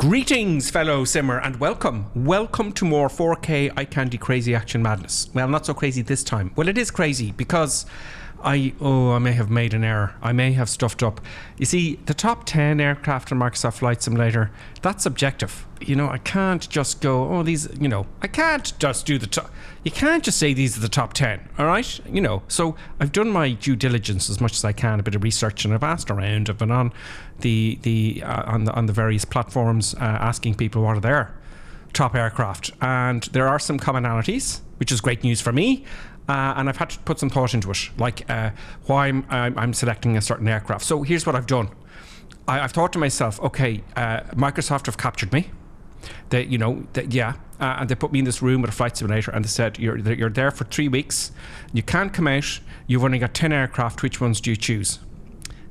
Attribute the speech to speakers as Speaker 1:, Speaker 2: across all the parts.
Speaker 1: Greetings, fellow simmer, and welcome to more 4K eye candy crazy action madness. Well, not so crazy this time. Well, it is crazy because I may have made an error. I may have stuffed up. You see, the top 10 aircraft in Microsoft Flight Simulator, that's subjective. You know, I can't just go, I can't just do the top. You can't just say these are the top 10, all right? You know, so I've done my due diligence as much as I can, a bit of research, and I've asked around. I've been on on the various platforms asking people what are their top aircraft, and there are some commonalities, which is great news for me. And I've had to put some thought into it, like why I'm selecting a certain aircraft. So here's what I've done. I've thought to myself, okay, Microsoft have captured me. And they put me in this room with a flight simulator, and they said you're there for 3 weeks. You can't come out. You've only got 10 aircraft. Which ones do you choose?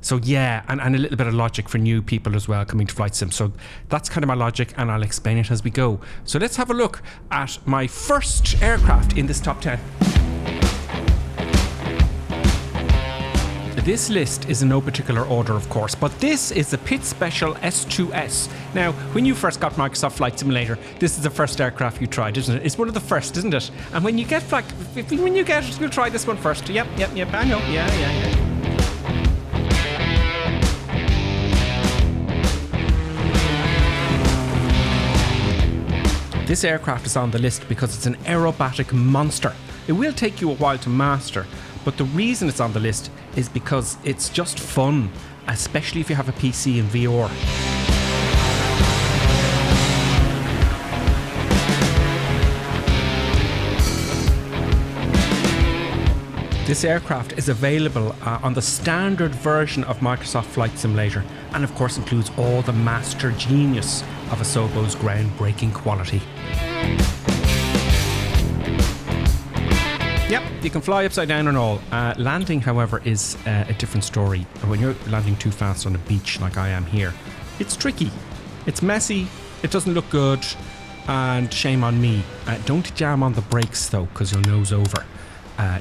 Speaker 1: So yeah, and a little bit of logic for new people as well coming to Flight Sim. So that's kind of my logic, and I'll explain it as we go. So let's have a look at my first aircraft in this top 10. This list is in no particular order, of course, but this is the Pitt Special S2S. Now, when you first got Microsoft Flight Simulator, this is the first aircraft you tried, isn't it? It's one of the first, isn't it? And when you get you'll try this one first. Yep, I know. Yeah. This aircraft is on the list because it's an aerobatic monster. It will take you a while to master, but the reason it's on the list is because it's just fun, especially if you have a PC and VR. This aircraft is available on the standard version of Microsoft Flight Simulator, and of course includes all the master genius of Asobo's groundbreaking quality. Yep, you can fly upside down and all. Landing, however, is a different story. When you're landing too fast on a beach like I am here, it's tricky, it's messy, it doesn't look good, and shame on me. Don't jam on the brakes though, because you'll nose over.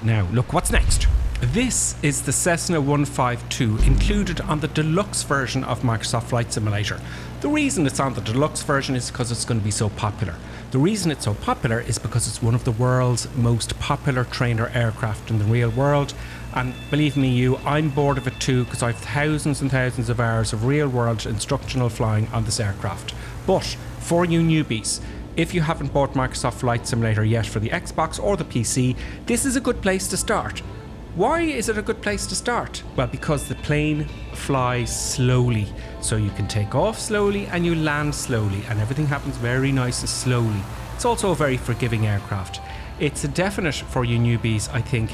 Speaker 1: Now, look, what's next? This is the Cessna 152, included on the deluxe version of Microsoft Flight Simulator. The reason it's on the deluxe version is because it's going to be so popular. The reason it's so popular is because it's one of the world's most popular trainer aircraft in the real world. And believe me, I'm bored of it too, because I have thousands and thousands of hours of real world instructional flying on this aircraft. But for you newbies, if you haven't bought Microsoft Flight Simulator yet for the Xbox or the PC, this is a good place to start. Why is it a good place to start? Well, because the plane flies slowly, so you can take off slowly and you land slowly, and everything happens very nice and slowly. It's also a very forgiving aircraft. It's a definite for you newbies, I think.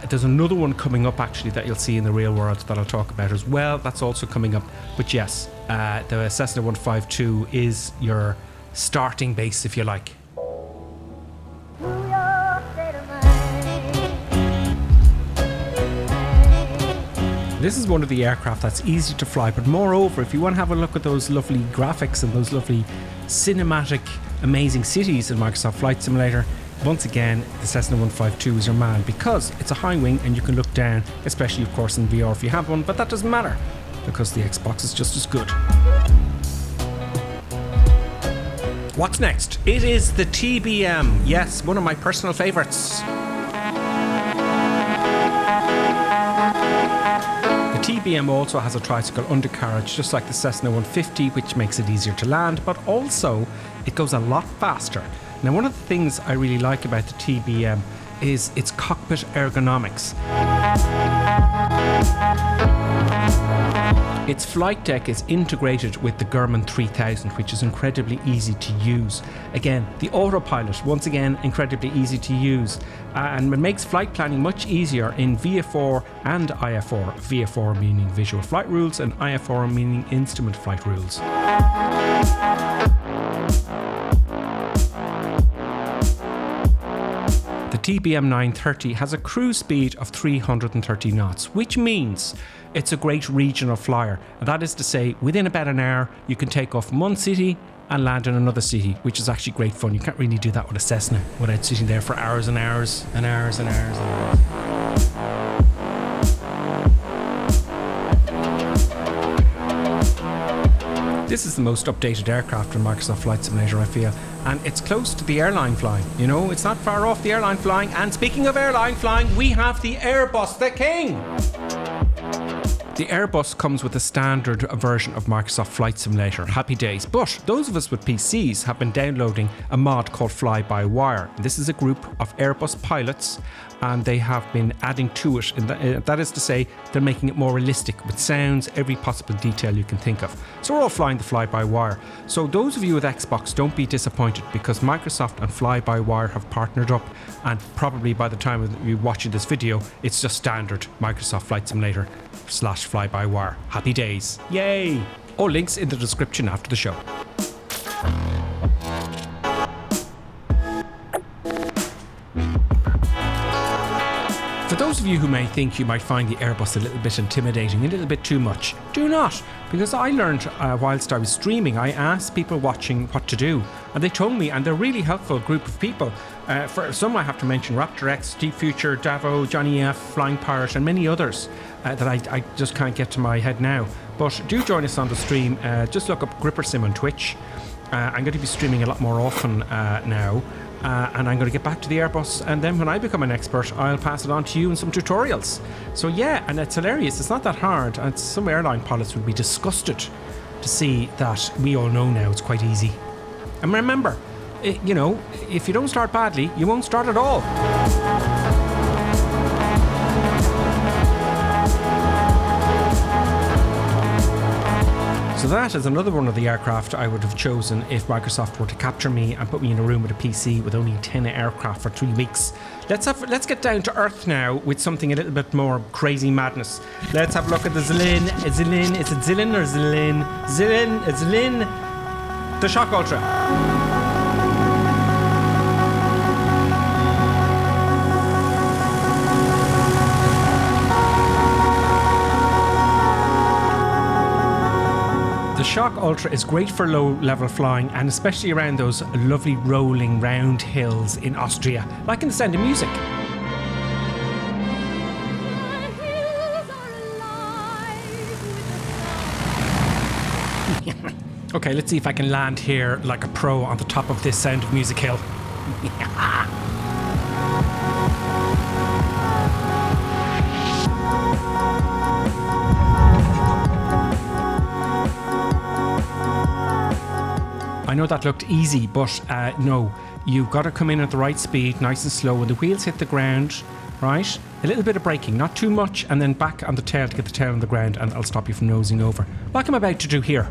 Speaker 1: There's another one coming up actually that you'll see in the real world that I'll talk about as well. That's also coming up. But yes, the Cessna 152 is your starting base, if you like. This is one of the aircraft that's easy to fly, but moreover, if you want to have a look at those lovely graphics and those lovely cinematic, amazing cities in Microsoft Flight Simulator, once again, the Cessna 152 is your man, because it's a high wing and you can look down, especially of course in VR if you have one, but that doesn't matter because the Xbox is just as good. What's next? It is the TBM. Yes, one of my personal favorites. The TBM also has a tricycle undercarriage, just like the Cessna 150, which makes it easier to land, but also it goes a lot faster. Now, one of the things I really like about the TBM is its cockpit ergonomics. Its flight deck is integrated with the Garmin 3000, which is incredibly easy to use. Again, the autopilot, once again, incredibly easy to use. And it makes flight planning much easier in VFR and IFR. VFR meaning visual flight rules, and IFR meaning instrument flight rules. The TBM 930 has a cruise speed of 330 knots, which means it's a great regional flyer. And that is to say, within about an hour, you can take off from one city and land in another city, which is actually great fun. You can't really do that with a Cessna without sitting there for hours and hours and hours and hours and hours. This is the most updated aircraft in Microsoft Flight Simulator, I feel, and it's close to the airline flying. You know, it's not far off the airline flying. And speaking of airline flying, we have the Airbus, the king. The Airbus comes with a standard version of Microsoft Flight Simulator. Happy days. But those of us with PCs have been downloading a mod called Fly-by-Wire. This is a group of Airbus pilots, and they have been adding to it. And that is to say, they're making it more realistic with sounds, every possible detail you can think of. So we're all flying the Fly-by-Wire. So those of you with Xbox, don't be disappointed, because Microsoft and Fly-by-Wire have partnered up, and probably by the time you're watching this video, it's just standard Microsoft Flight Simulator / Fly-by-Wire. Happy days. Yay! All links in the description after the show. For those of you who may think you might find the Airbus a little bit intimidating, a little bit too much, do not, because I learned whilst I was streaming, I asked people watching what to do, and they told me, and they're a really helpful group of people. For some I have to mention Raptor X, Deep Future, Davo, Johnny F, Flying Pirate, and many others that I just can't get to my head now. But do join us on the stream. Just look up GripperSim on Twitch. I'm going to be streaming a lot more often now. And I'm going to get back to the Airbus, and then when I become an expert, I'll pass it on to you in some tutorials. So yeah, and it's hilarious. It's not that hard, and some airline pilots would be disgusted to see that we all know now it's quite easy. And remember, you know, if you don't start badly, you won't start at all. So that is another one of the aircraft I would have chosen if Microsoft were to capture me and put me in a room with a PC with only 10 aircraft for 3 weeks. Let's get down to earth now with something a little bit more crazy madness. Let's have a look at the Zilin. Is it Zilin or Zilin? Zilin. The Shock Ultra. The Shock Ultra is great for low-level flying, and especially around those lovely rolling round hills in Austria, like in The Sound of Music. Okay, let's see if I can land here like a pro on the top of this Sound of Music hill. I know that looked easy, but no, you've got to come in at the right speed, nice and slow. When the wheels hit the ground, right? A little bit of braking, not too much, and then back on the tail to get the tail on the ground, and I'll stop you from nosing over. Like I'm about to do here.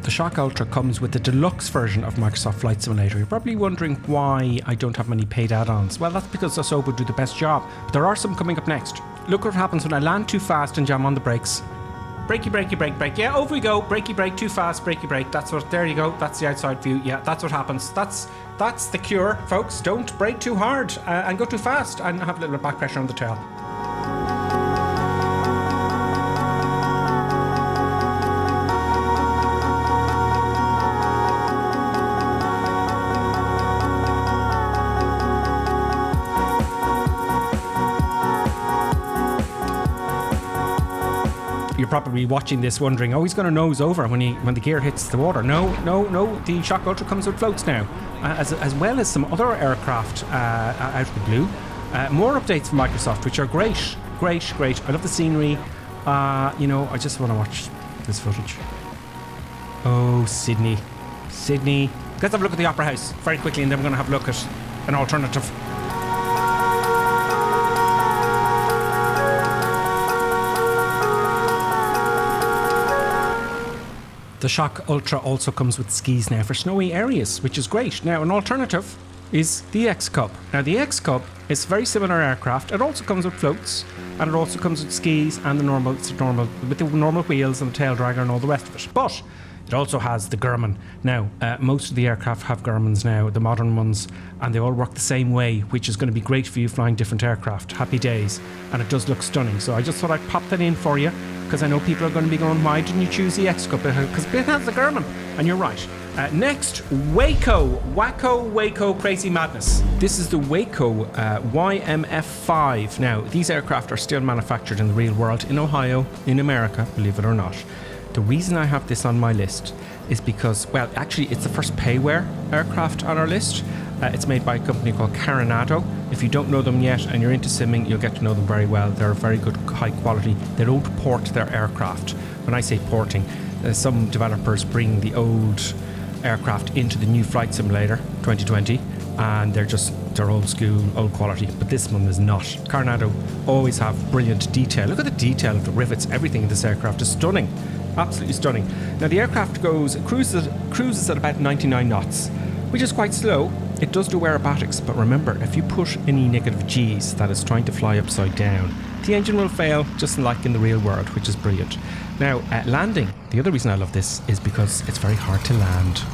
Speaker 1: The Shock Ultra comes with the deluxe version of Microsoft Flight Simulator. You're probably wondering why I don't have many paid add-ons. Well, that's because Asobo do the best job. But there are some coming up next. Look what happens when I land too fast and jam on the brakes. Brakey, brakey, brake, brake. Yeah, over we go. Brakey, brake, too fast, brakey, brake. That's what, there you go. That's the outside view. Yeah, that's what happens. That's the cure, folks. Don't brake too hard and go too fast and have a little back pressure on the tail. You're probably watching this wondering, oh, he's going to nose over when the gear hits the water. No. The Shock Ultra comes with floats now, as well as some other aircraft out of the blue. More updates from Microsoft, which are great. I love the scenery. You know, I just want to watch this footage. Oh, Sydney. Let's have a look at the Opera House very quickly, and then we're going to have a look at an alternative. The Shock Ultra also comes with skis now for snowy areas, which is great. Now, an alternative is the Xcub. Now, the Xcub is a very similar aircraft. It also comes with floats, and it also comes with skis and with the normal wheels and the tail dragger and all the rest of it. But It also has the Grumman. Now, most of the aircraft have Grumans now, the modern ones, and they all work the same way, which is going to be great for you flying different aircraft. Happy days. And it does look stunning. So I just thought I'd pop that in for you, because I know people are going to be going, why didn't you choose the Xcub? Because it has the Grumman. And you're right. Next, WACO Crazy Madness. This is the WACO YMF-5. Now, these aircraft are still manufactured in the real world in Ohio, in America, believe it or not. The reason I have this on my list is because, well, actually, it's the first Pay-ware aircraft on our list. It's made by a company called Coronado. If you don't know them yet and you're into simming, you'll get to know them very well. They're very good, high quality. They don't port their aircraft. When I say porting, some developers bring the old aircraft into the new flight simulator 2020, and they're old school, old quality, but this one is not. Coronado always have brilliant detail. Look at the detail of the rivets. Everything in this aircraft is stunning, absolutely stunning. Now the aircraft cruises at about 99 knots, which is quite slow. It does do aerobatics, but remember, if you push any negative G's, that is trying to fly upside down, the engine will fail, just like in the real world, which is brilliant. Now, landing, the other reason I love this is because it's very hard to land.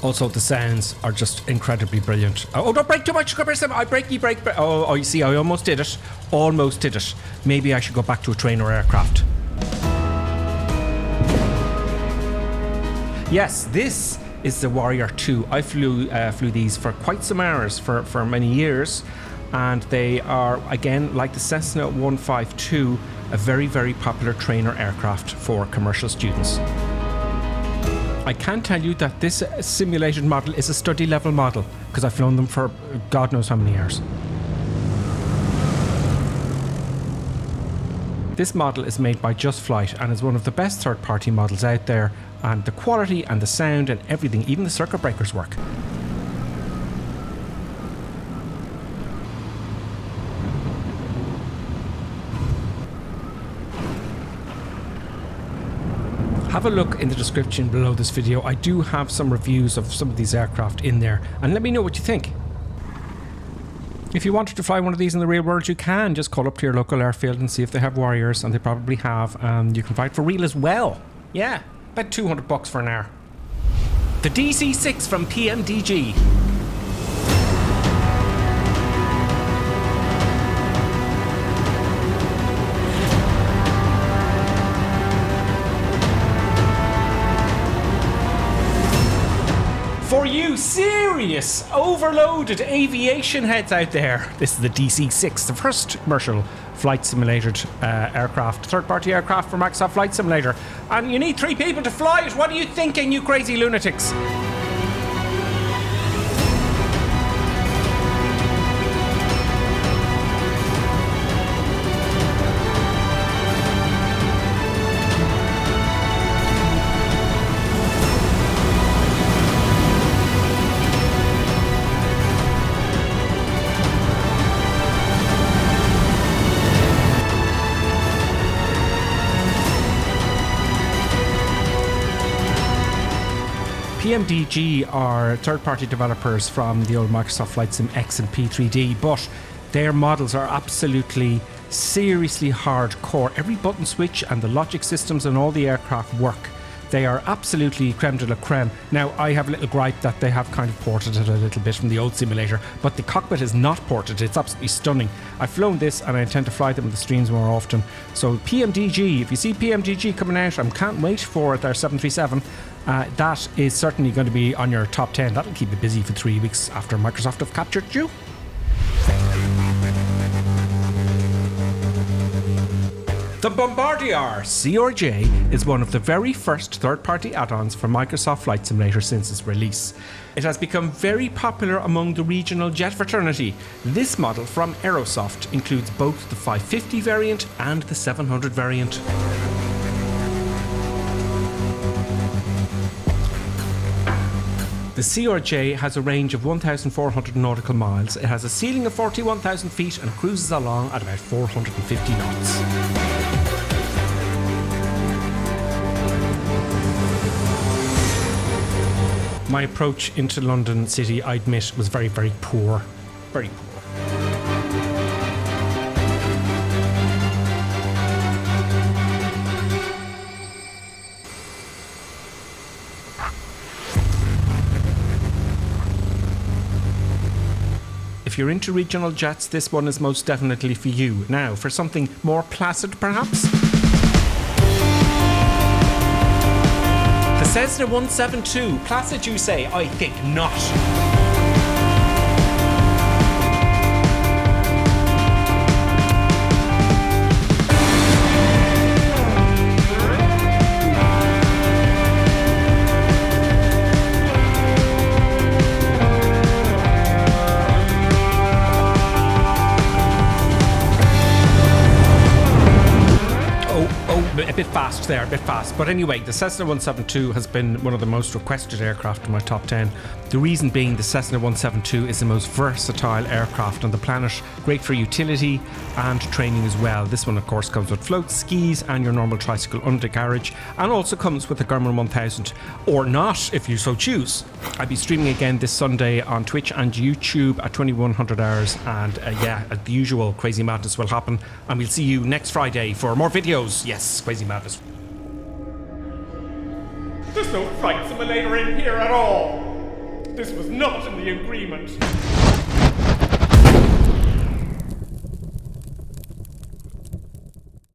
Speaker 1: Also, the sounds are just incredibly brilliant. Oh, don't brake too much, GripperSim. I brake. Oh, you see, I almost did it. Almost did it. Maybe I should go back to a trainer aircraft. Yes, this is the Warrior 2. I flew these for quite some hours for many years. And they are, again, like the Cessna 152, a very, very popular trainer aircraft for commercial students. I can tell you that this simulated model is a study level model, because I've flown them for God knows how many years. This model is made by Just Flight and is one of the best third-party models out there, and the quality and the sound and everything, even the circuit breakers work. Have a look in the description below this video. I do have some reviews of some of these aircraft in there, and let me know what you think. If you wanted to fly one of these in the real world, you can just call up to your local airfield and see if they have Warriors, and they probably have, and you can fly it for real as well. Yeah, about $200 for an hour. The DC-6 from PMDG. For you serious, overloaded aviation heads out there, this is the DC-6, the first commercial flight simulated aircraft, third-party aircraft for Microsoft Flight Simulator. And you need 3 people to fly it. What are you thinking, you crazy lunatics? PMDG are third-party developers from the old Microsoft Flight Sim X and P3D, but their models are absolutely, seriously hardcore. Every button switch and the logic systems and all the aircraft work. They are absolutely creme de la creme. Now, I have a little gripe that they have kind of ported it a little bit from the old simulator, but the cockpit is not ported. It's absolutely stunning. I've flown this and I intend to fly them in the streams more often. So PMDG, if you see PMDG coming out, I can't wait for their 737. That is certainly going to be on your top 10. That'll keep you busy for 3 weeks after Microsoft have captured you. The Bombardier CRJ is one of the very first third-party add-ons for Microsoft Flight Simulator since its release. It has become very popular among the regional jet fraternity. This model from Aerosoft includes both the 550 variant and the 700 variant. The CRJ has a range of 1,400 nautical miles. It has a ceiling of 41,000 feet and cruises along at about 450 knots. My approach into London City, I admit, was very, very poor. Very poor. If you're into regional jets, this one is most definitely for you. Now, for something more placid, perhaps? The Cessna 172. Placid, you say? I think not. A bit fast there, a bit fast. But anyway, the Cessna 172 has been one of the most requested aircraft in my top 10. The reason being the Cessna 172 is the most versatile aircraft on the planet. Great for utility and training as well. This one, of course, comes with floats, skis, and your normal tricycle undercarriage, and also comes with a Garmin 1000, or not, if you so choose. I'll be streaming again this Sunday on Twitch and YouTube at 2100 hours, and yeah, the usual crazy madness will happen, and we'll see you next Friday for more videos. Yes, crazy madness.
Speaker 2: There's no flight simulator in here at all. This was not in the agreement.